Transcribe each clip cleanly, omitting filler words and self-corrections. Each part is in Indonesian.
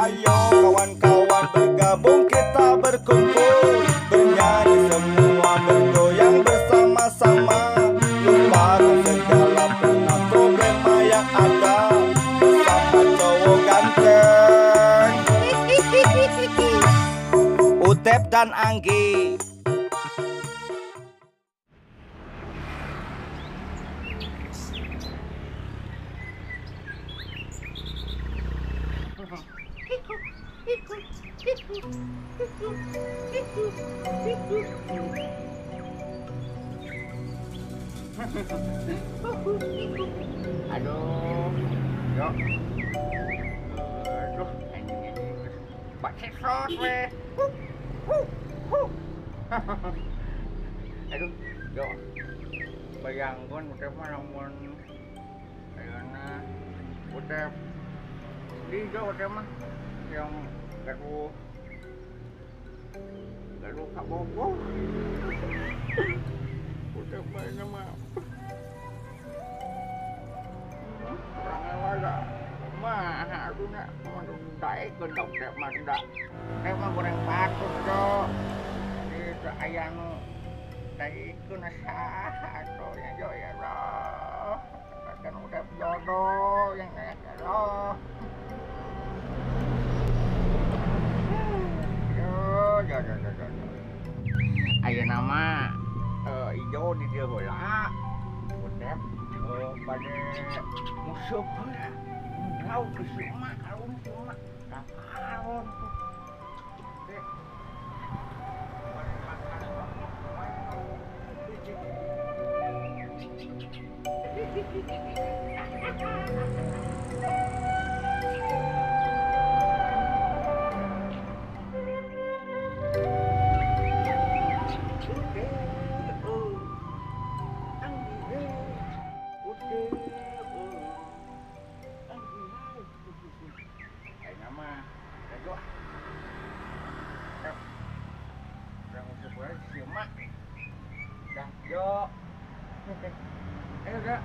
Ayo kawan-kawan bergabung kita berkumpul, bernyanyi semua bergoyang bersama-sama, lupakan segala pernah problema yang ada bersama cowok ganteng Utep dan Anggi. Aduh, yuk. Aduh, ini baca sos weh. Aduh, yuk. Bayangkan udah mah namun ayana udah di jo udah mah yang gaduh kabogo. Udah mana mah orang awalnya mah harusnya mendai gendong teh mah tidak emang goreng patut do itu ayam dari itu nasah atau yang jo ya loh kan udah jodoh yang kayak loh yo ayo nama hijau di dia bola udah pada musuh ya tahu ke semua kalau semua kapan Yo, ayo kak.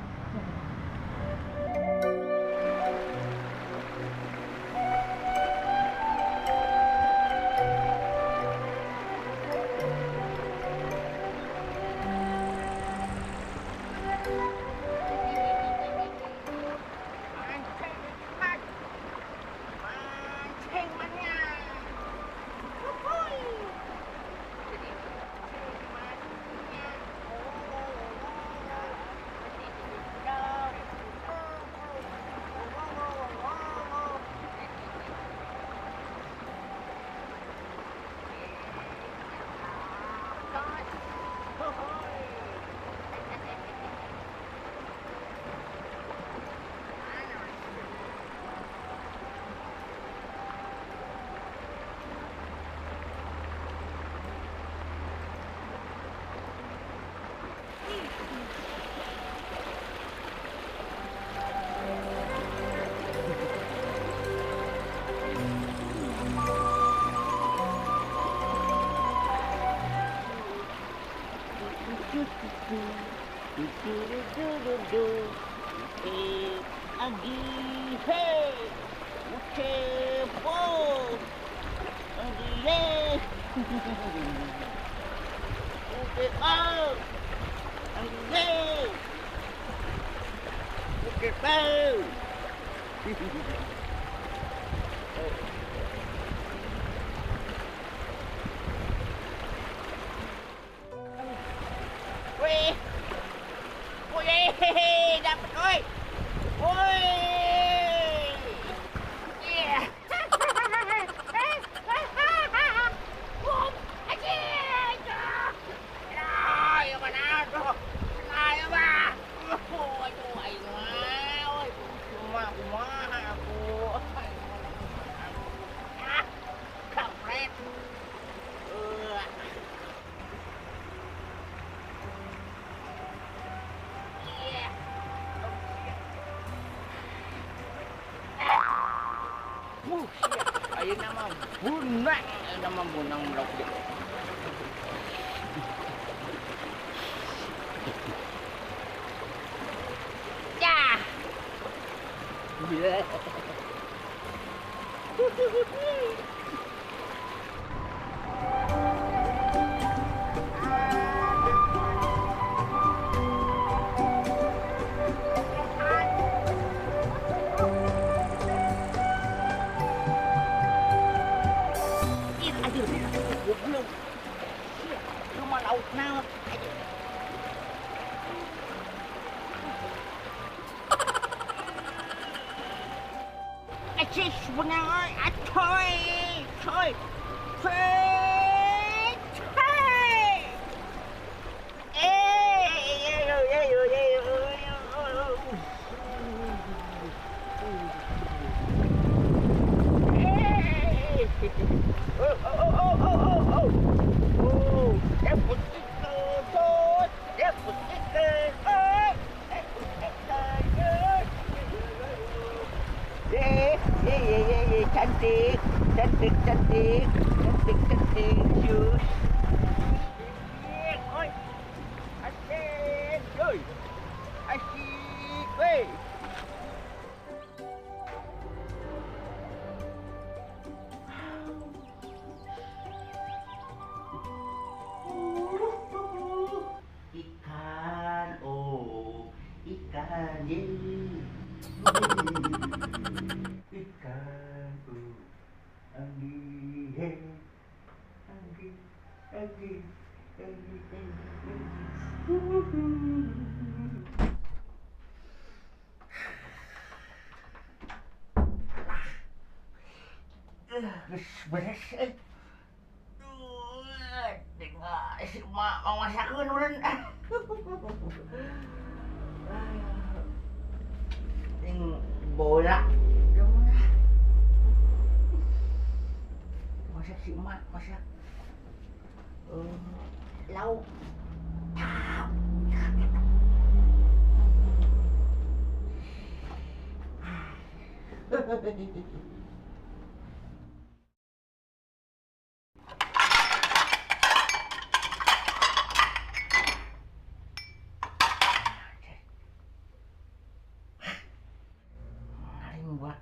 Utep&anggi, hey, utep&anggi, hey, utep&anggi, hey, Wih, wih, dapat, woi, woi, iya, ya mana tuh, saya bah, aduh, ayo mah, cuma aku, kampret. Ayun nama bunang blok dia. Ya. Aduh, goblok. Lu mah lauk naon? Acis benar, atoy, coy, coy, coy. Dapat ikan, coy, dapat ikan, cantik, cantik, cantik, cantik, cantik, jus. Oi, asik, cuy, asik, weh. Ikan, oh, ikan, ikan, oh, anggi, hey, anggi, anggi, anggi, anggi, Geus beres, tinggal si emak mau masakeun urang. Ting bola. Masak si emak, masak. Lauk. Ngaring gua.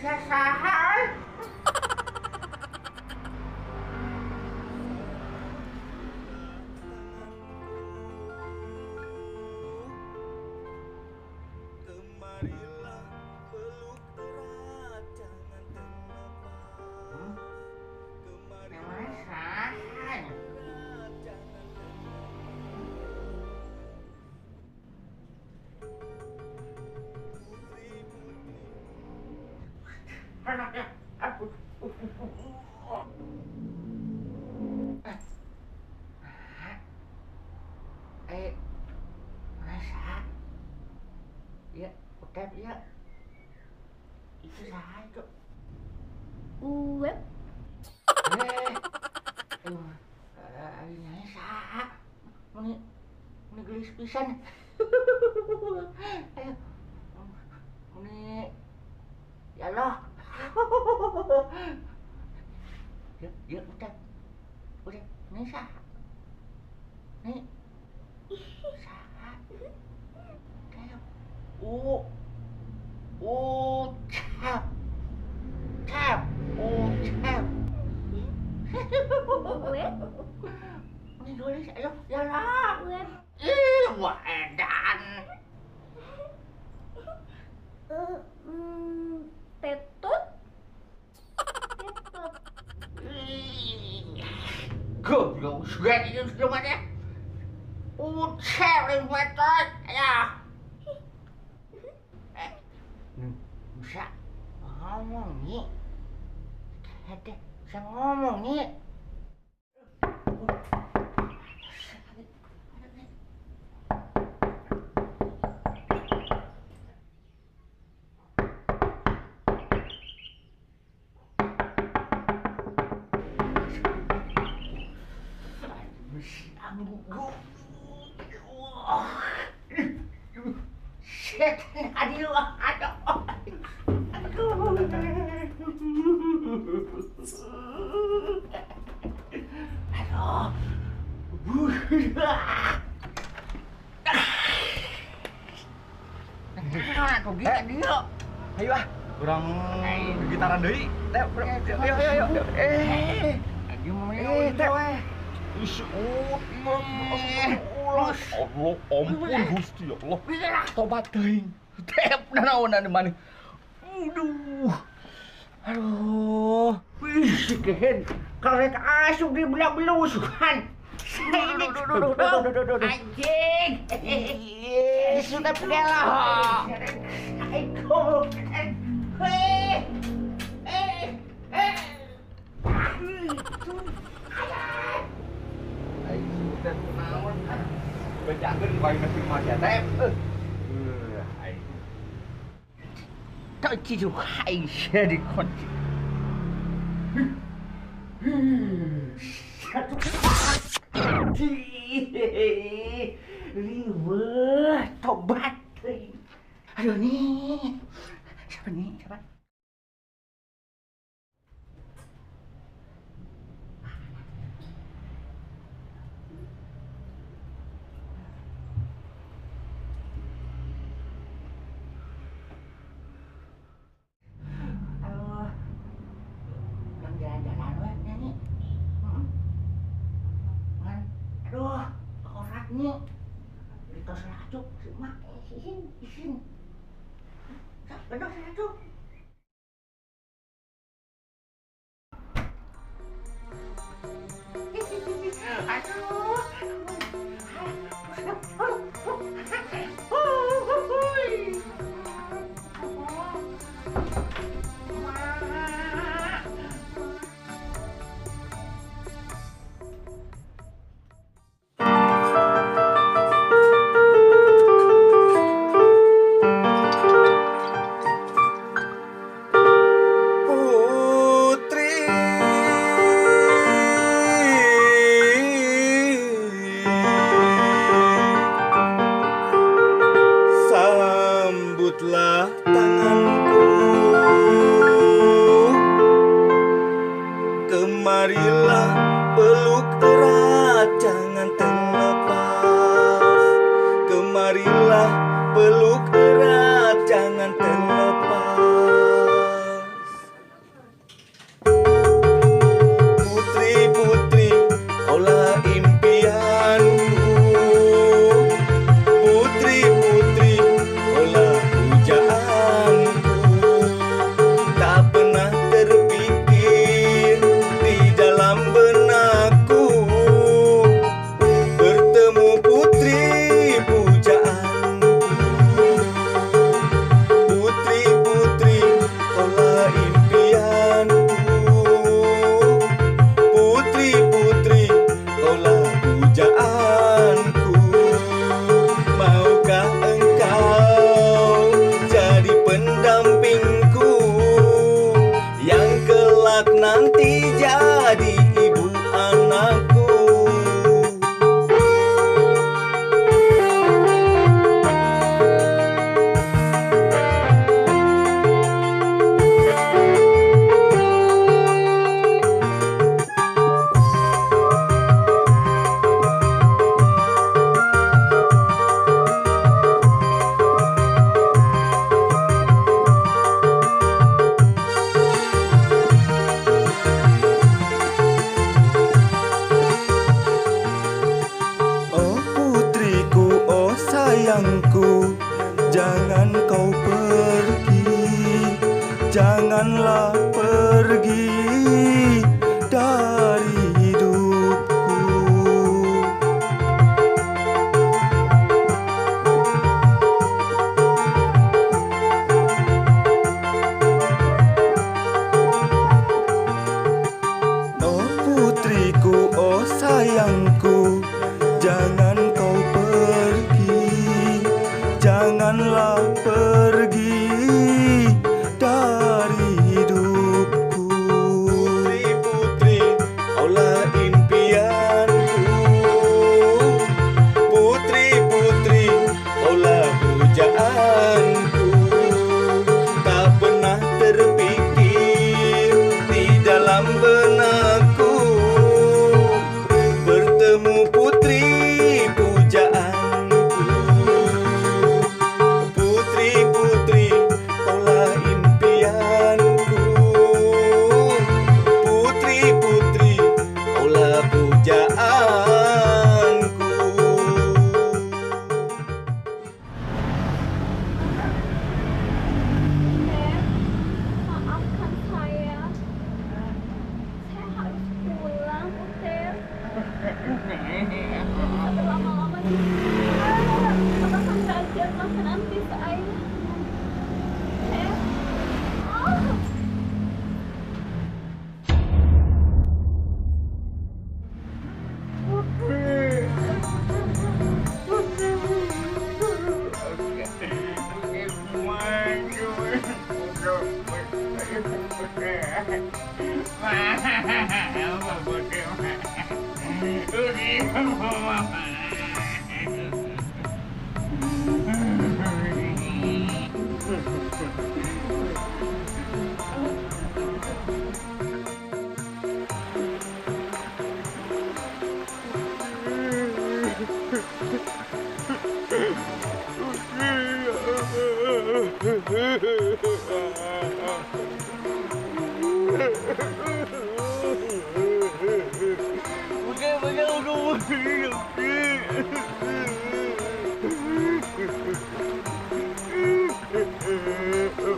Saha? Kemarilah peluk erat, jangan terlepas. Kemarilah Masakan. erat, jangan Masak. Ya, utep ya. Itu saha itu? Uwep, Ini saha? Meni gelis pisan. Ayo. Meni ya Allah. Ya, utep. Utep, ini saha? Nih. Saha? Kayak cap. Utep. Utep. Web. Ini tulis ayo jalan. Web. Ih, wah edan. Tetut. Tetut. Ih, goblok juga ini semuanya. Utep yang betot ya. Bisa ngomong nih. Ada bisa ngomong nih. Setan adil aduh. Aku gigit dia. Ayo ah, kurang gitaran deui. Teh, ayo. Teh. Allah ampun Gusti Allah. Tobat teuing. Teh, naon mana? Aduh. Wih, si kehen. Karek asup di belah-belusukan. Anjing. Sudah pedelo. Aiko. Aing sudah naon ah. Bejakeun bae nasi mah ya teh. Aing. Tak cium hai jadi kunci. Satu. Riweh, tobat. Aduh nih. Siapa nih? Siapa? Jalan-jalan weh nyanyi. Aduh, koraknya di tos racuk si mak isin. Bener racuk. Aduh. Putri sambutlah tanganku, kemarilah peluk erat jangan terlepas, kemarilah peluk erat jangan terlepas. Putri, kaulah impianku. Putri, kaulah pujaanku. Tak pernah terpikir di dalam benakku bertemu putri pujaanku. Putri, kaulah impianku. Putri, kaulah pujaanku. Maukah engkau jadi pendampingku yang kelak nanti jadi ibu anakku? janganlah pergi dari hidupku. Oh putriku, oh sayangku, jangan kau pergi, janganlah pergi dari hidupku. Putri, putri, kaulah impianku. Putri, putri, kaulah pujaanku. Tak pernah terpikir di dalam benakku bertemu putri pujaanku. Putri, putri, kaulah impianku. Putri, putri, kaulah pujaanku. Maafkan saya. Saya harus pulang, Utep. Bisa berlama-lama di sini. Makan saja makanan di saya. Utep. Oh.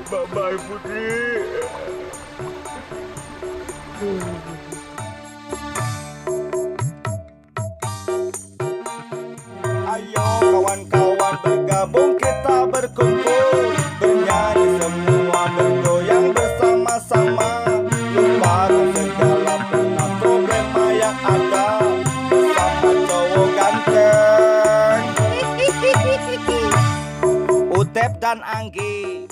Bye-bye, Putri. Ayo kawan-kawan bergabung, kita berkumpul, bernyanyi semua, bergoyang bersama-sama, lupakan segala pernah problema yang ada, bersama cowok ganteng Utep dan Anggi.